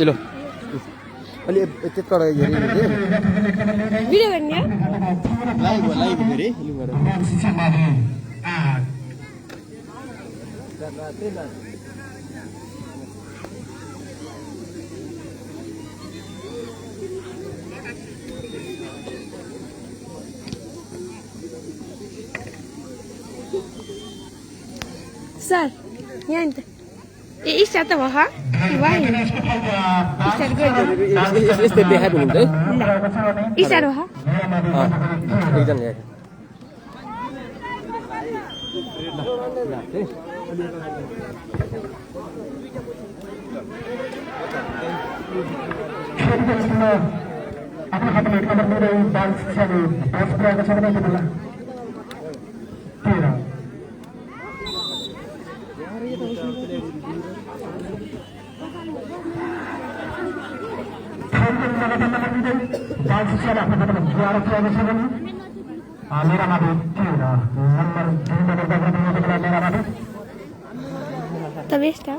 इलो अलि त्यतबाट हेरि भिडियो गर्ने लाइभ हेरि लिङ गरेर सर यहाँ नि त ए स्टार्ट त भयो स्टार्ट गरिदिनु यस्तै देखाइ हुन्छ है स्टार्ट भयो एकजना ल्याएर आफ्नो हातमा एक नम्बर मेरो बाल शिक्षाले पास पुऱ्याएको छ भने बेला 13 बाल शिक्षाले आफ्नो हातमा जुवाएर पुऱ्याएको छ भने मेरा माथि 13 नम्बर 2 मा दर्ता बेला मेरा माथि त बेस्ट हो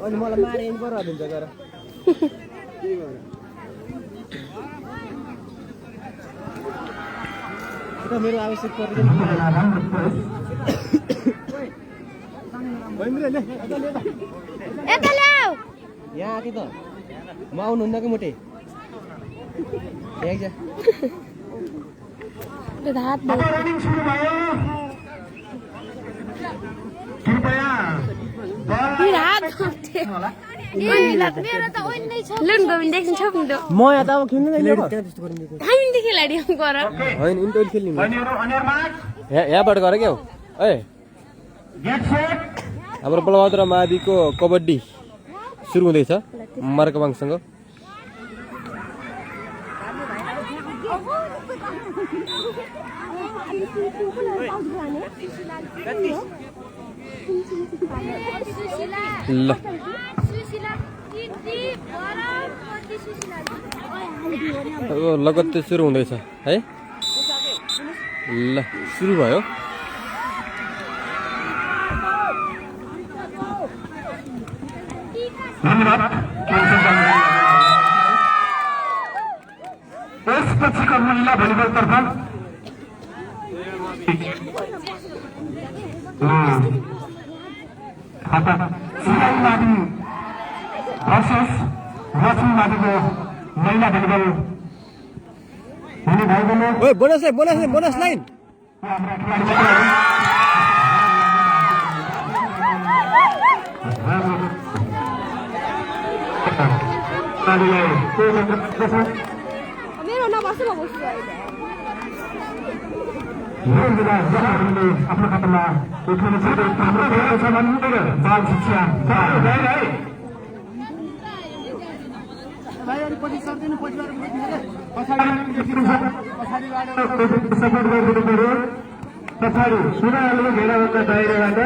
अनि मलाई मारे इन पर्छ दिन्छ गएर के गरे त मेरो आवश्यक पर्दैन यता ल्याऊ यहाँ आके त म आउनुहुन्न कि मोटे एक जा हात रनिङ सुरु भयो कृपया हात मेरो त ओइनै छ लुन गोविन्द एकछिन छोप्नु दो म यहाँ त अब खेल्नु नै त्यस्तो गरिदिनु हामी त खेलाडी हम गर हैन इन्टोल खेल्नु अनिर्माण यहाँबाट गर के हो ए गेट सेट हाम्रो बलबहादुर माविको कबड्डी सुरु हुँदैछ मार्कबाङसँग ल लगत्तै सुरु हुँदैछ है ल सुरु भयो त्यसपछिको महिला भलिबल तर्फ सिकाइमाथि भर्सेस रचुमाथिको महिला भलिबल हुने भएकोले ओए बोनस लाइन मेरो नबस्नु म बस्छु आफ्नो खातामा उठाउन सक्दै हाम्रो भएको छ भने बाल शिक्षा सपोर्ट गरिदिनु पर्यो पछाडि सुनाले घेराभन्दा बाहिरबाट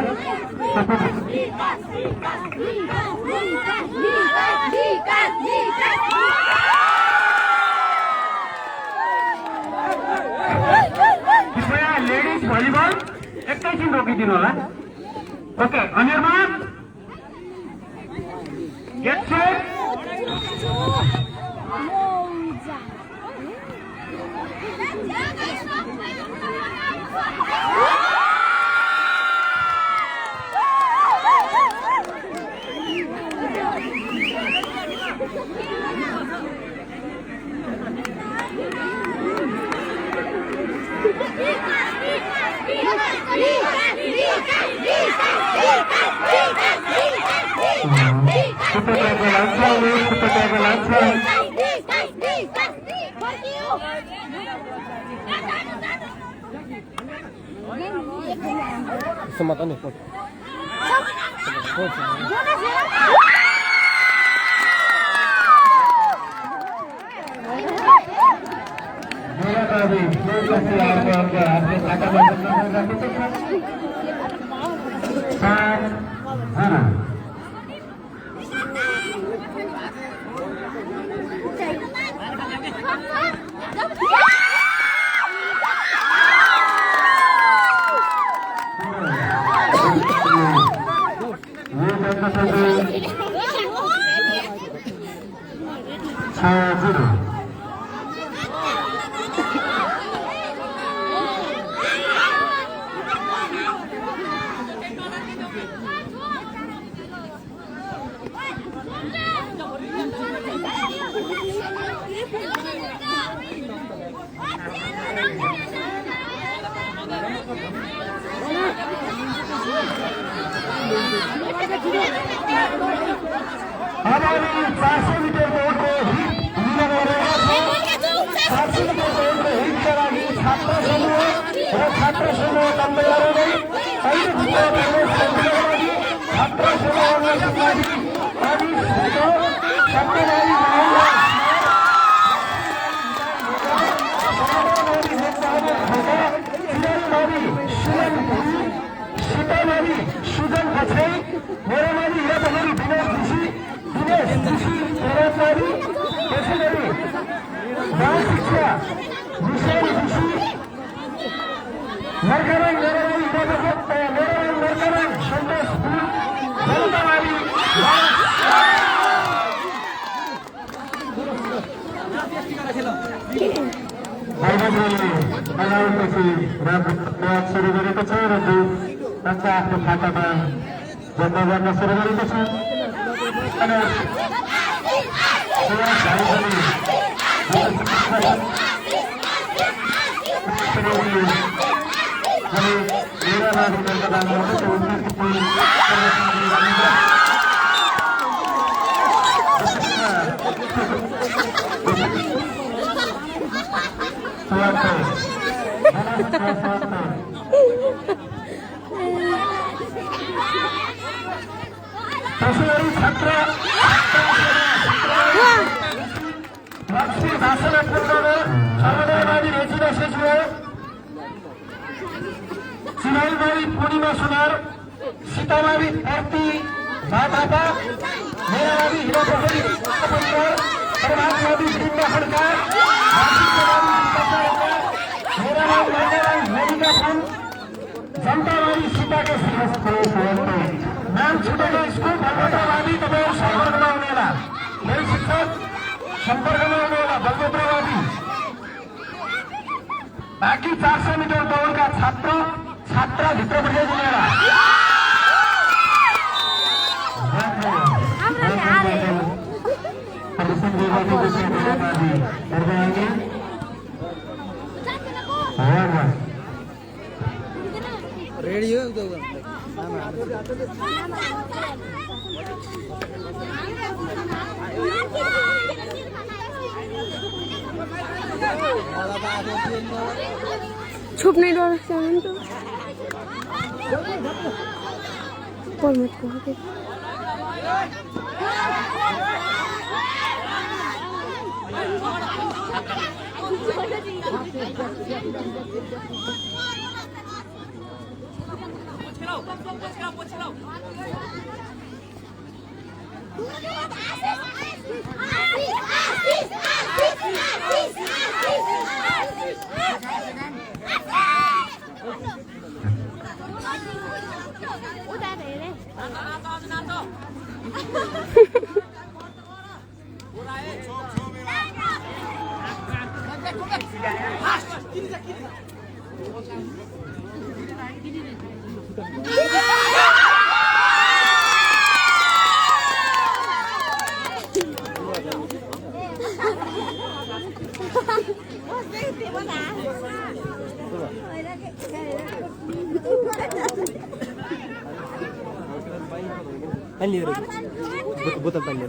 कृपया लेडिज भलिबल एकैछिन रोकिदिनु होला ओके अनिर्माण गेट सेट Sematan nih. 4-0. हमारी 400 मीटर दौड़ को हिट लिन गरेका छौं। 400 मीटर दौडको हिटका लागि छात्र समूह र छात्र समूह लम्बे गरेरै अहिले जिल्लाको लागि छात्र समूहका लागि अनि सत्यनारायण सुजन खत्री मेरो माथि हिरा बहादुर विनोद ऋषि दिनेश ऋषि पराचारी त्यसै गरी गाउँ शिक्षा विषय ऋषि मर्करङ मर्करङ सन्तोष जनतावादी अगाउपछि म्याच सुरु गरेको छ र बच्चा आफ्नो खातामा जम्मा गर्न सुरु गरेको छ अनि त्यसैगरी छात्र लक्ष्मी भाषण सर्वोदयवादी रेजिना सेचुवा चिनाईबारी पूर्णिमा सुनार सीतामावी पर्ती माता मेरामावी हिरा पोखरी परिवार प्रभातवादी वृन्द खड्का मेरामावी मान्यराई मोनिका खान जनतावादी सीताको श्रीहस्त नाम छुटेको स्कुल बलभद्रवादी तपाईँ सम्पर्कमा आउनुहोला मेरो शिक्षक सम्पर्कमा आउनुहोला बलभद्रवादी बाँकी 400 मिटर दौडका छात्र भित्र पठाइदिनुहोला रेडियो छुप्ने डर लाग्छ नि त परमेटको हो पानी बोतल पानी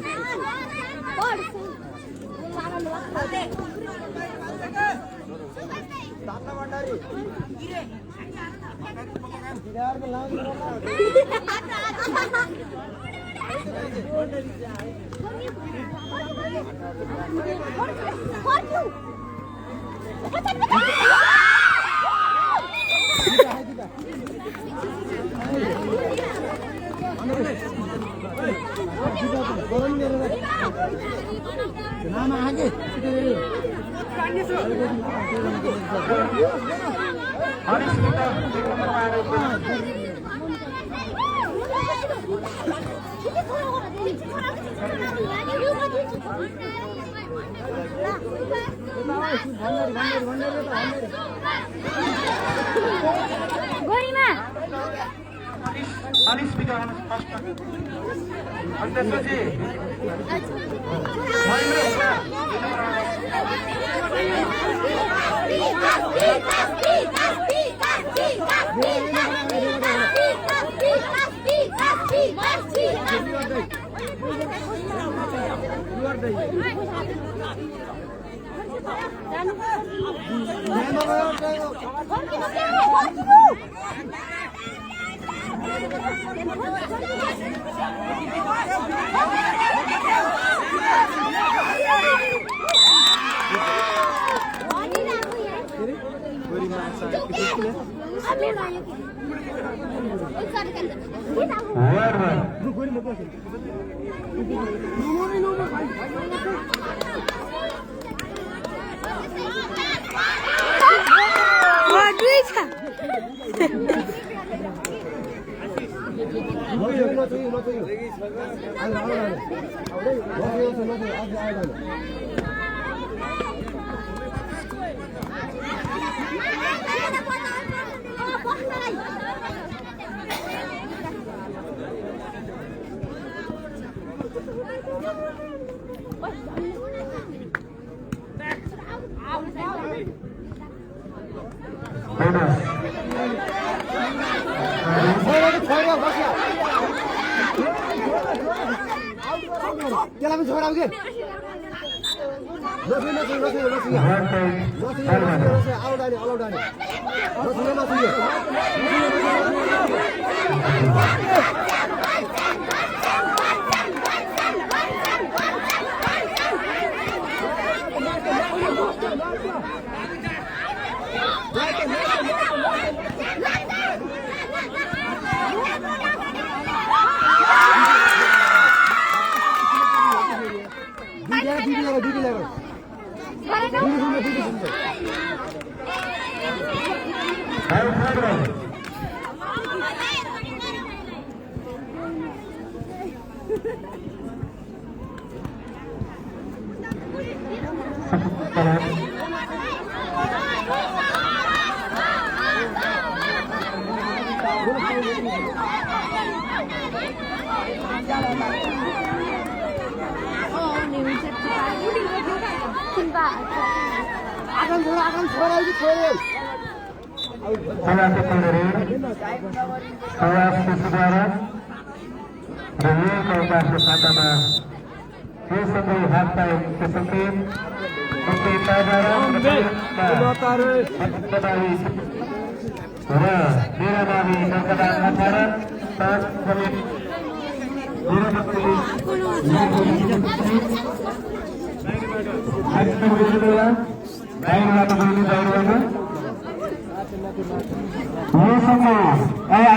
गोरीमा अनि स्पिकर फर्स्ट अनि त्यसपछि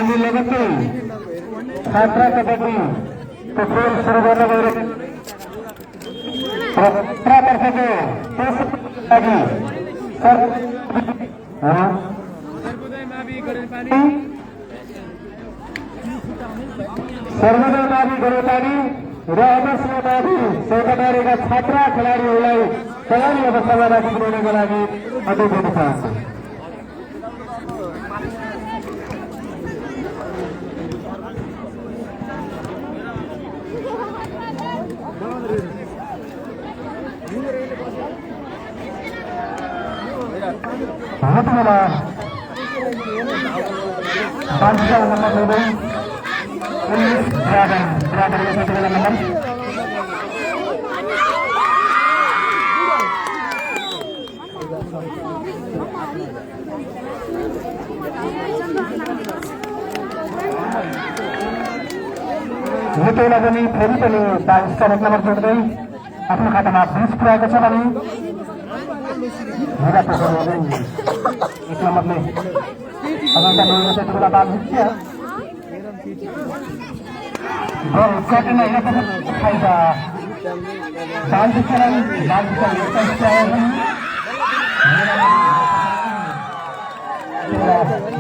हामी लगत्तै छात्रा कबड्डी को खेल सुरु गर्न गइरहेको तर्फको लागि सर्वोदय मावि गोरेपानी र अमरसिंह मावि चौकटारेका छात्रा खेलाडीहरूलाई तयारी अवस्थामा राखिदिनुको लागि अनुरोध गर्न चाहन्छु। Hatinya panjang nomor 2 ini berada di satu nomor Betul lagi nih, फेरि पनि 22 नम्बर जोड्दै आफ्नो खातामा 20 पुर्याएको छ भने Mudah pokoknya ini selamat nih. Abang kan dulu saya coba bagus ya. Oh, karena ini kan saya bagus sekali, saya.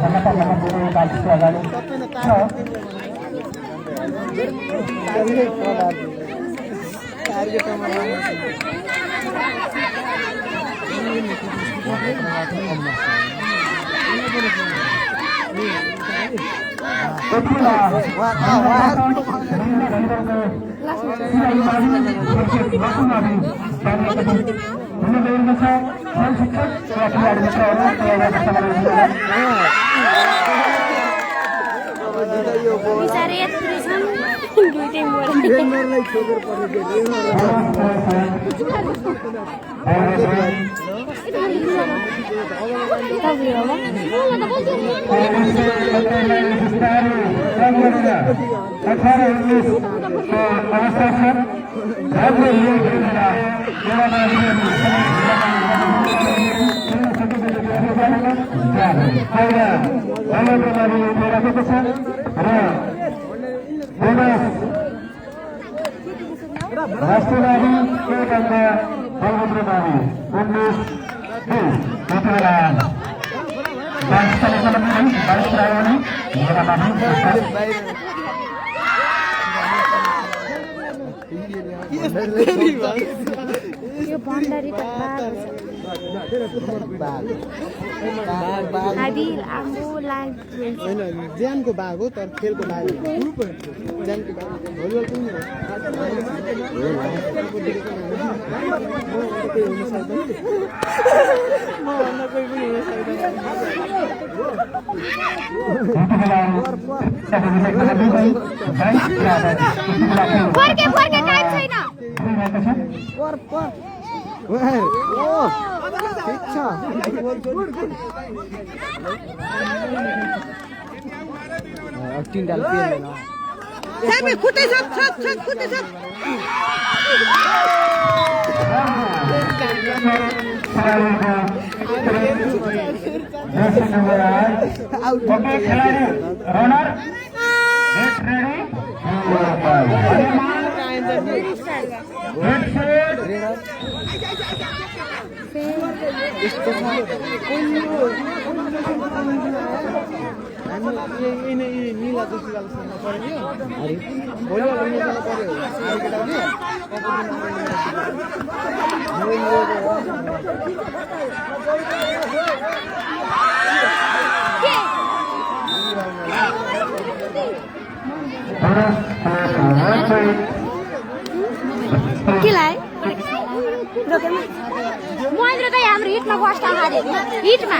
Kenapa dulu bagus sekali? बिचारे यत्रो छन् दुईटै राष्ट्रवादी केन्द्र बलभद्रवादी 19 यो भण्डारी त हाबिल आम्बो लाग होइन ज्यानको बाघ हो तर खेलको बाघ ज्यानको बाघ भलिबल पनि फर्के टाइम छैन ठिक छ खुट्टै छ खुट्टै छ नीला केलाई महेन्द्र त हाम्रो हिटमा बस्दा हारे हिटमा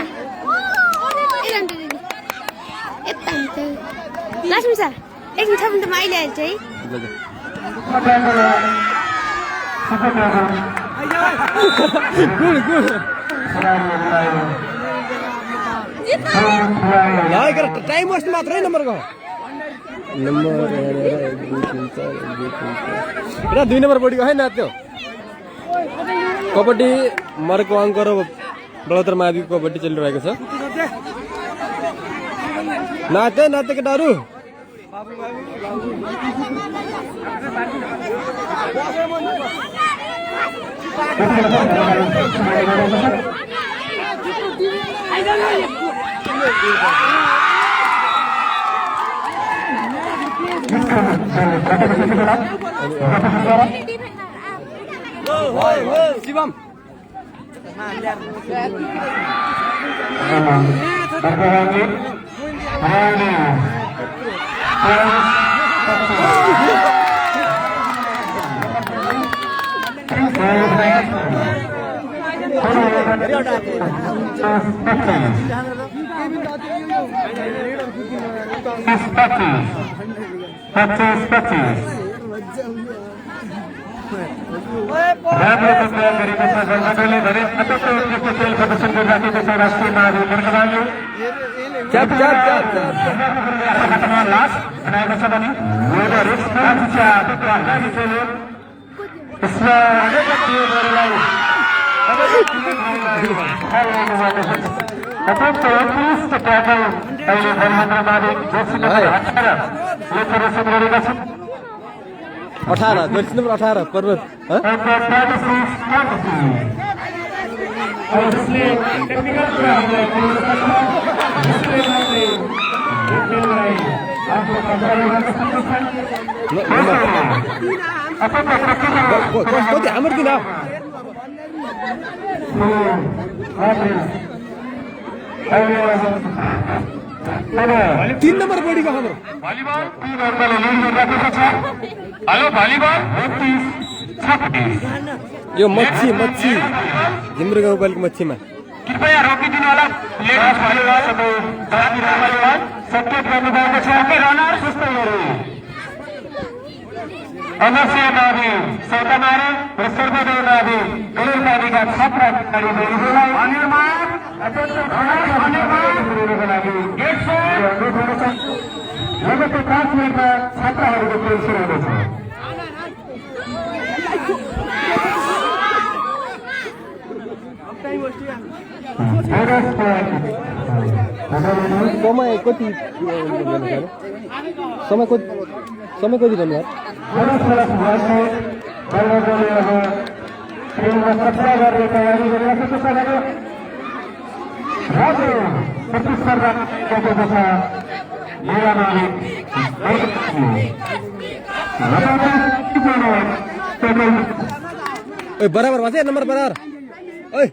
लक्ष्मी सर एकछिन छ भने त म अहिले हाल्छु है टाइम वेस्ट मात्रै नम्बरको नम्बर 2 नम्बर बढीको है नाच्यो कबड्डी मरेको अङ्क र बलौतर माविको कबड्डी चलिरहेको छ नाच्दै केटाहरू शिवम अठारह जर्सी नंबर 18 पर्वत कति हाम्रो किन 3 नम्बर बढीको हाम्रो भलिबल 3 अंकले लिड गरिरहेको छ। हेलो भलिबल 32-36 यो मच्छी जिम्रो गाउँपालिको मच्छीमा कृपया रोकिदिनु होला। लेडिज भलिबल सपोर्ट गर्नुभएको छ। रनर सुस्त गरे अनस्य नाभी सौतमारे र सर्वदेव नाभी गरुड नाभीका 17 खेलाडीहरूलाई अनिर्माण गेट लगतै 5 मिनटमा छात्राहरूको खेल सुरु हुँदैछ। समय कति भन्नु यार बराबर भन्छ नम्बर बराबर ओइ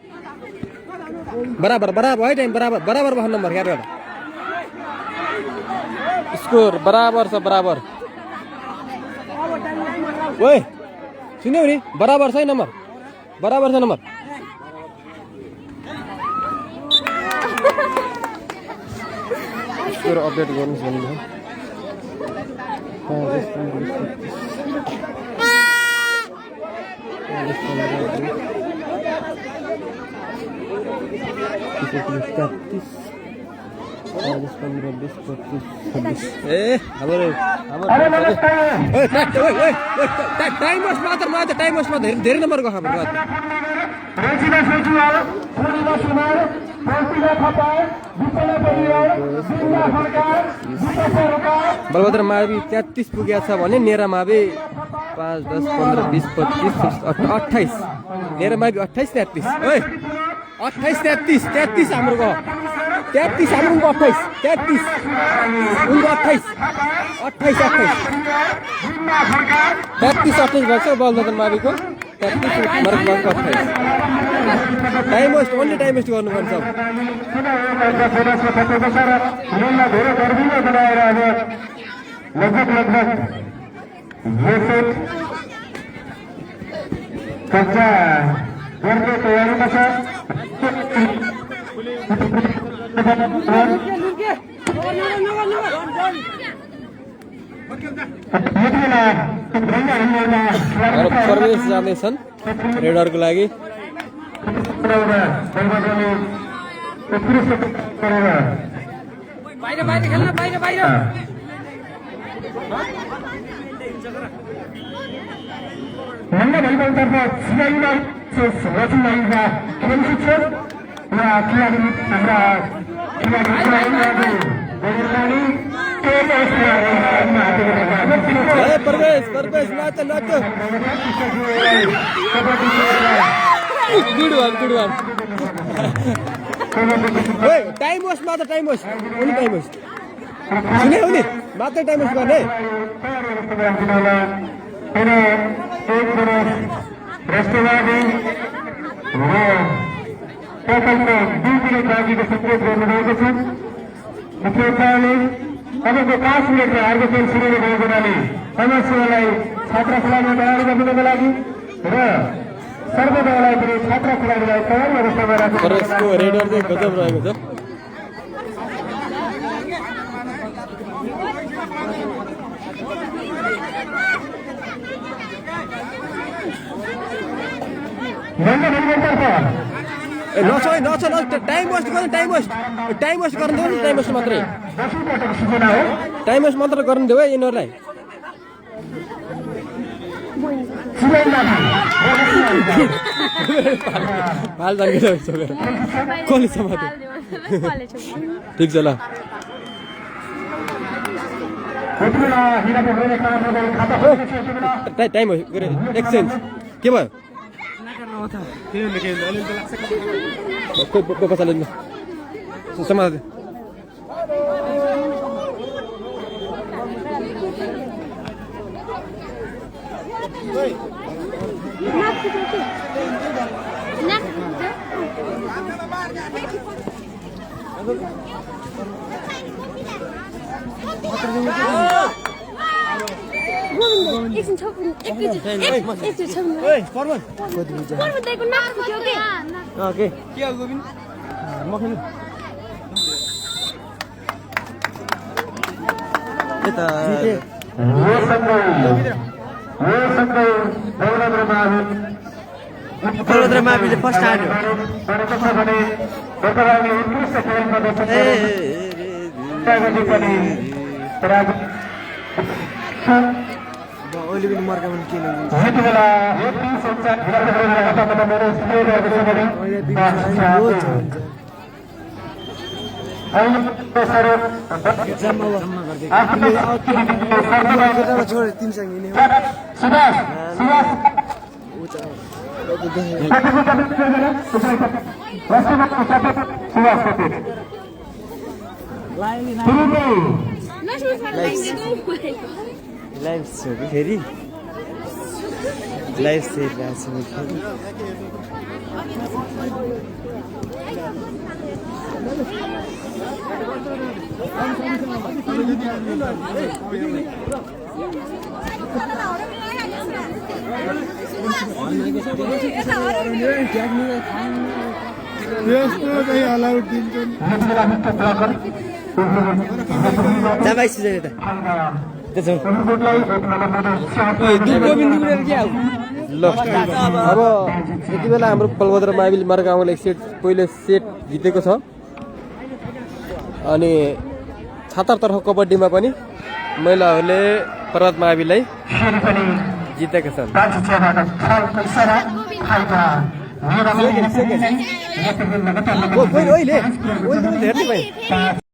बराबर है टाइम बराबर भयो नम्बर यार स्कोर बराबर छ बराबर ओइ सुन्यौ नि बराबर छ नम्बर बराबर छ नम्बर स्कोर अपडेट गर्नुस् भन्नु धेरै नम्बर गयो बलभद्र मावि 33 पुगेको छ भने नेरा मावि 5, 10, 15, 20, 25, 28 नेरा मावि 28, 33 ओइ 28, 33 हाम्रो गयो 33 हाम्रो 28 33 उनको 28 भएको छ बलभद्र माविको 33 मरकबाको 28 time waste only time waste गर्नुपर्छ कच्चा गर्ने तयारीमा छ। प्रवेश जाँदैछन् रेडरको लागि महिला भलिबलतर्फ सिआइमा रचनाका खेलकुद छ र खेलाडी हाम्रा प्रवेश गुड वान टाइम वेस्ट मात्र time waste only time waste सुने हो नि मात्र टाइम वेस्ट गर्ने राष्ट्रवादी प्रकल्प 2 किलो बाँकीको सपोर्ट गर्नुभएको छ। मुख्यताले अबको 5 मिनटमा अर्को खेल सुरु भएको हुनाले समस्यालाई छात्र खेलाडीलाई तयार गर्नुको लागि र सर्वदललाई पनि छात्र खेलाडीलाई तयार अवस्थामा राख्नु रेडर चाहिँ गजब रहेको छ। नछ टाइम वेस्ट गर्नु टाइम वेस्ट गर्नु देऊ टाइम वेस्ट मात्रै टाइम वेस्ट मात्र गर्नु देऊ है यिनीहरूलाई पाल जान्छु कसले समात्यो ठिक छ ल टाइम एक्सचेन्ज के भयो पछाडि समाज एकछिन छ एकछिन छ नाक फुट्यो के के हो गोविन्द मखन यता बलभद्र माविले फर्स्ट हान्यो ओली पनि मर्कामा किन छोडेर तिमीसँग हिँड्ने लाइभ छ कि फेरि लाइभ हेरिरहेको छु म फेरि ल अब यति बेला हाम्रो बलभद्र माविल मर्गाउँले एक सेट पहिलो सेट जितेको छ अनि छात्रतर्फ कबड्डीमा पनि महिलाहरूले पर्वत माविलाई जितेका छन्